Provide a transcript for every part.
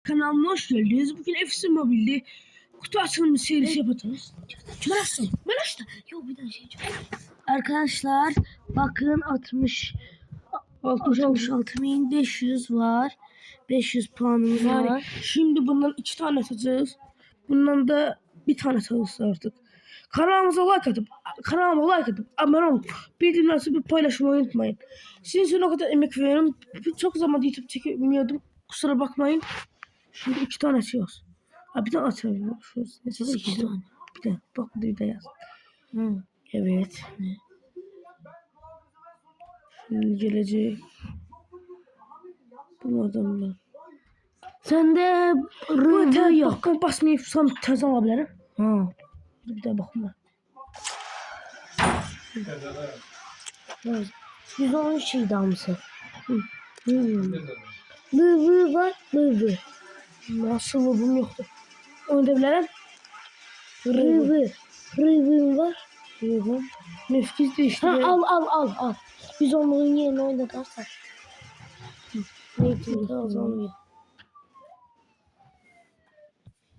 Kanalıma hoş geldiniz. Bugün FC Mobile'de kutu açılımı serisi yapacağız. Ben açtım. Ben açtım. Yok bir daha şey çıkıyor. Arkadaşlar bakın 66.500 var. 500 puanımız var. Şimdi bundan 2 tane atacağız. Bundan da bir tane atacağız artık. Kanalıma like atıp abone olup bildirimleri bir paylaşmayı unutmayın. Sizin için o kadar emek veriyorum. Çok zaman YouTube çekemiyordum. Kusura bakmayın. Şimdi 2 tane açıyoruz. Bir tane açalım. Şurası 2 tane. Bir de bak bir de yaz. Evet. Şimdi gelecek. Bu adamlar. Sen de rıvı yok. Bakın basmayıp son tez alabilirim. Bir de bakın ben. 110 şey damısı. Rıvı var. Rıvı. Nasıl rıvım yoktu. Onu da bilirim. Rıvı. Rıvım var. Rıvı. Nefis de işte. Al. 110'luğun yerine oynatarsak. Neydi? Kazanmıyor.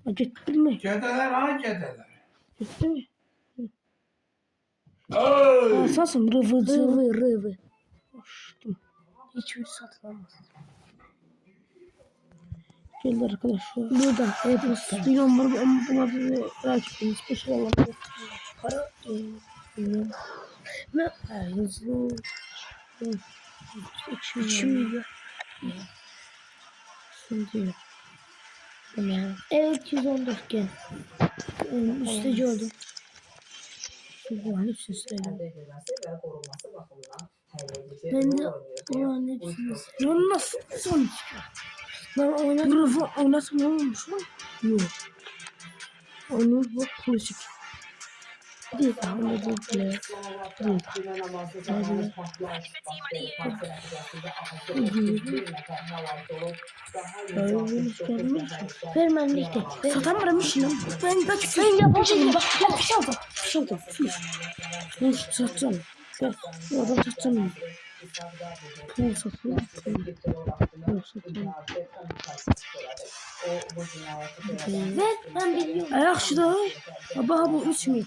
Gittin mi? Kedeler kedeler. Gitti mi? Asasım Rıvı. Açtım. Hiçbir satılamaz. Geldi arkadaşlar. Burada. Evet. Milyon var ama buna da rakipimiz. Peşin alalım. Para. Ne? Hızlı. 2 milyon. Şimdi. Evet 114 gel. Üstte gördüm. Bu an hepsini söyledim. Ben de o an hepsini söyledim. Nasıl son çıkıyor? Ben oynatmıyormuş mu? Yok. Onu bak klasik. Bir daha onu değil. Vermenlikte. Satamıyorum. Ben yapacağım. Bak yapışalım. Ben satacağım. Bu adam satacağım. Pul satıyor. Ver ben biliyorum. Ayak şurada. Baba bu 3 mi?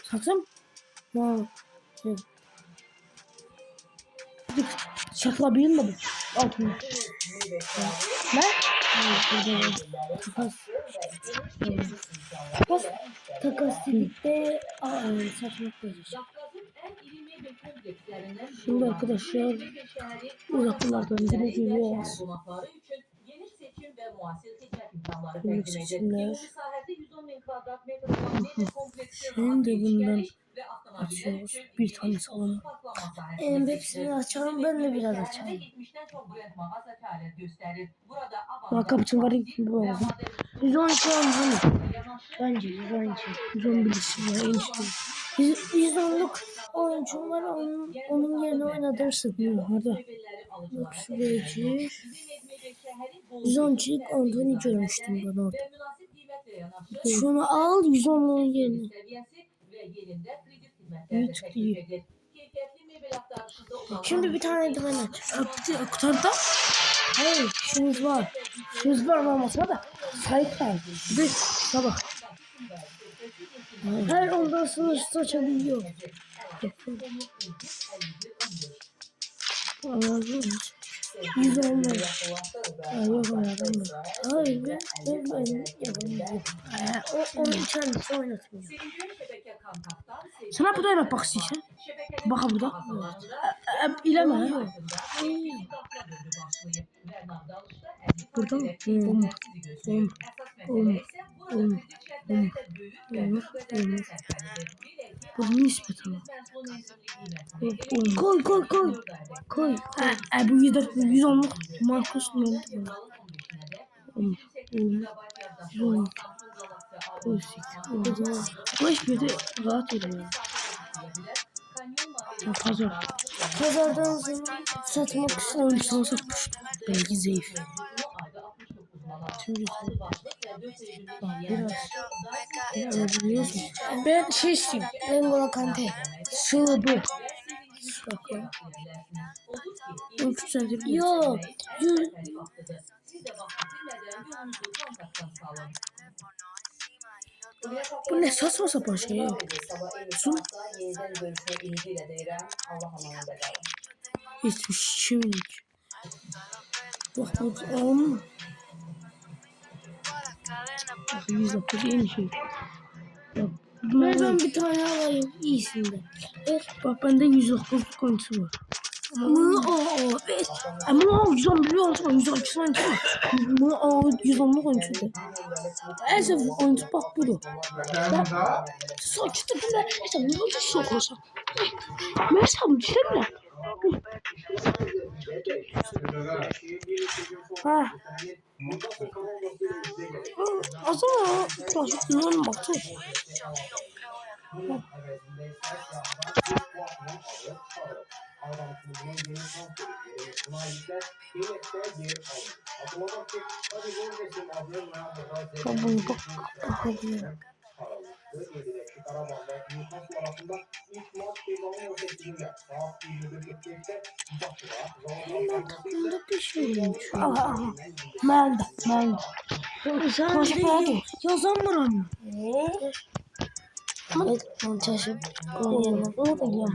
Satım. Şakla mi? Altın. Ne? Takas dedikte satmak koyacağız. Şimdi arkadaşlar uzaklardan biri geliyoruz. Büyük seçimler. Şimdi bundan açıyoruz. Bir tane salonu. Hepsini açalım. Ben de biraz açayım. Kapıcım var. 112 oldu. Bence 112. 111'si ya. 110'luk oyuncum var. Onun yerine oynadım sıkmıyor. Hadi. Şuraya 110'cuk Anthony görmüştüm ben orada. Şunu al 110'luğun yerine. Evet değil. Şimdi bir tane de ben aç. Kurtardı. Hayır, şunuz var. Şunuz var olmasına da sahip var. Bir de sabah. Her ondan sonra saçabiliyor. Anladın mı? 110 lira. Yok hayatım. Hayır ben yapamıyorum. Onun kendisi oynatmıyor. Sana burada oynat bak istiyorsan. Bak burada. İleme. Burada mı? Bu nispet ama. Koy. Bu 110'luk Marcus ne? 110. Bu hiçbir de rahat ediyor. Pazardan sonra satmak istiyorum. Sana satmış. Belki zayıf. Şimdi biraz biliyorsun. Ben şey istiyorum. N'Golo Kante. Sıvı. Bakın. 3 cm. Yok. Bu ne saçma sapan şey ya. Su. Yeniden görüşmek ümidiyle deyirəm. Allah amanında qalın. 72 minik. Bak bu oğlum. 109 yeni şey. Bak. Ben bir tane alayım iyisinde. Bak bende 109 konusu var. Ama o 111 olmuş ama 112 oyuncu var. Ama 110 oyuncu da. En sevdiğim oyuncu bak budur. Ben saçtı bile. Mesela ne olacak şey olacak. Mesela bu şey mi? Ha. O zaman klasik ünlü baktı. Bunu bak. Hadi. Takımda bir şeymiş. Aha. Melda. Sen yazamıyorum. Evet, montajı oynayalım. O da geliyor.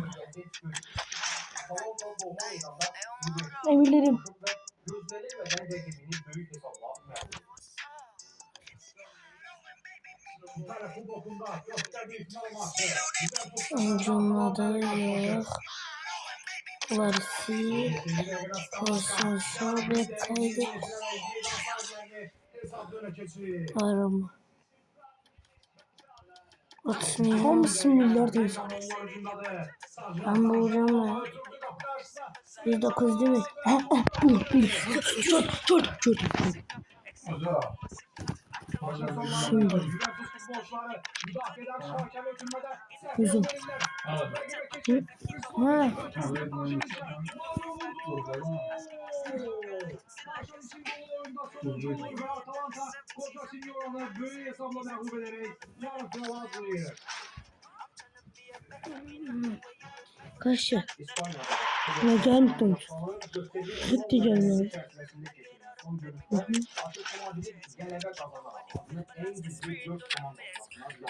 Emirlerim. Oyuncunun adı yok. Larisi. Konsansa ve kaydet. Arama. 30 milyar. Hamısı milyar değil. Ben bulacağım ya. 109 değil mi? Dur. Şimdi. Uzun. Ha. Kaçtı? Ne gelmiş? Süt diyeceğim.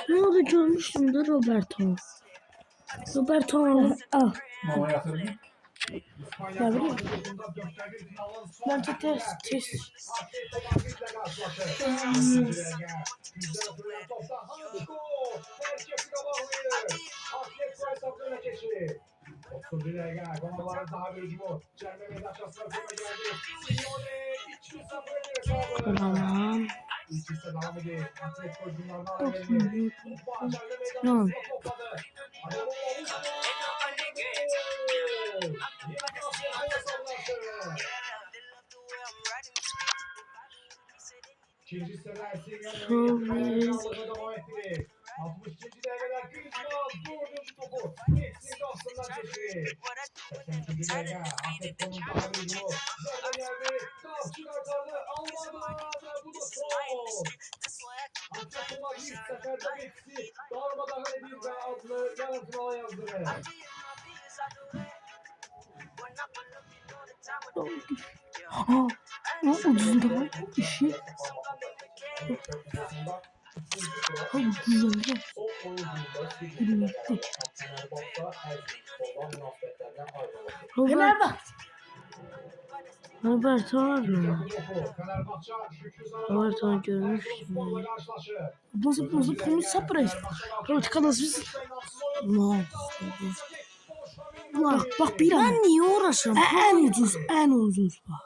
Ne oldu görmüştüm de Roberto. Roberto al. Ya biliyor musun? Bence test. Tamam. Tamam. O ucunda işi. Güzel. Robert var mı? Robert'ı görmüştüm. Nasıl konuş surprise. Robert kanası. Bak bir an. Ben niye uğraşıyorum? En ucuz bak.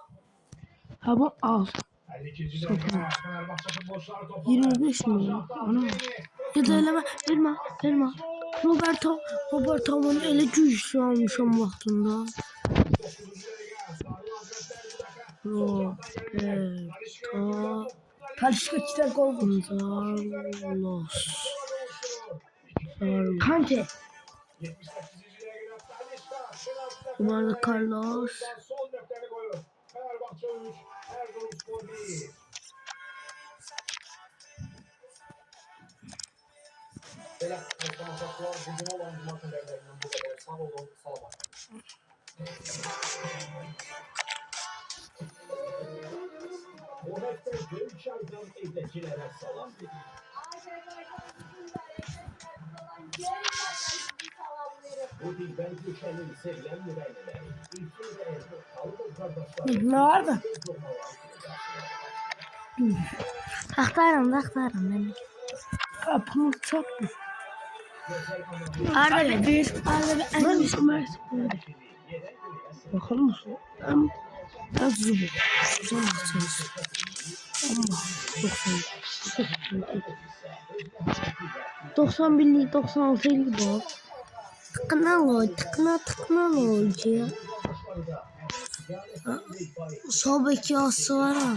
Ha bu al. 25 milyon. Ana. Ya da eleme. Verme. Roberto'nun eli güçlü almışım vaktinde. Roberto. Karışık içten kovdum. Carlos. Kante. Roberto Carlos. Ne vardı? Aktarım ben. Kapımı çarptı. Arda bir. Ben bir Ömer. Bakalım mısın? Ben tuzu bu. Güzel bir ses. Allah. 91'lik 96'lik bu. Tıkına loji. Sol iki ası var ha.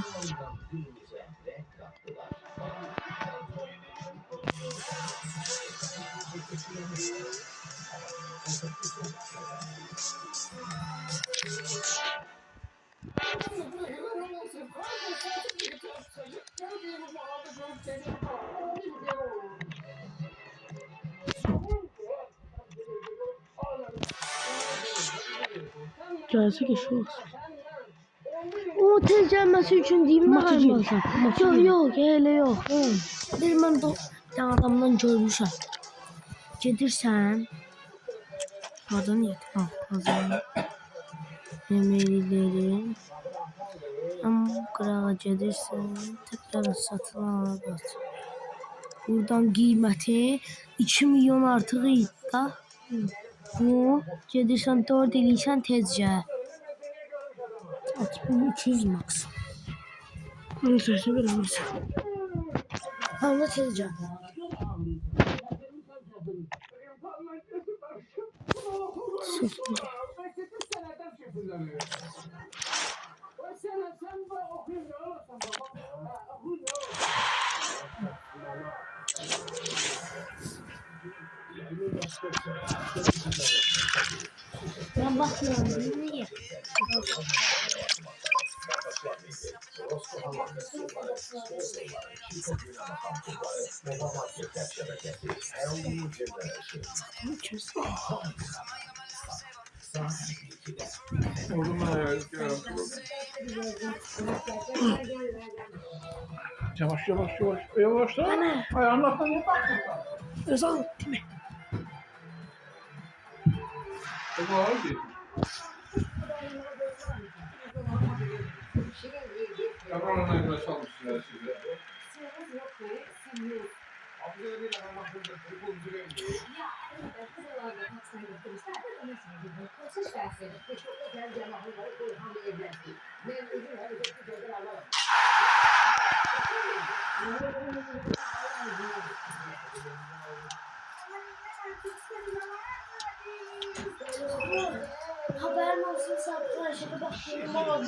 Gelse ki şu olsun. O tez gelmesi için değil mi? Maçı gelsin. Yok hele yok. Bir mən bir adamdan görmüşəm. Gedirsən. Hardan yet? Ha, hazır. Yeməlilərin. Qırağa gedirsən. Tekrar satılan arabası. Buradan qiyməti 2 milyon artıq idi da. Bu gedirsən 4 eləysən tezcə. 6300 max. Neyse veremez. Hamla tezcə. Sıfır. Ben bakmıyorum. Niye? Yavaş yavaş yavaş. Yavaşla. Ayağının altına Özal değil mi? Bu ağır değil. Yapanlarına göre salmışsın her şeyi. Haberin olsun, saat karşıda bakıyorum abi.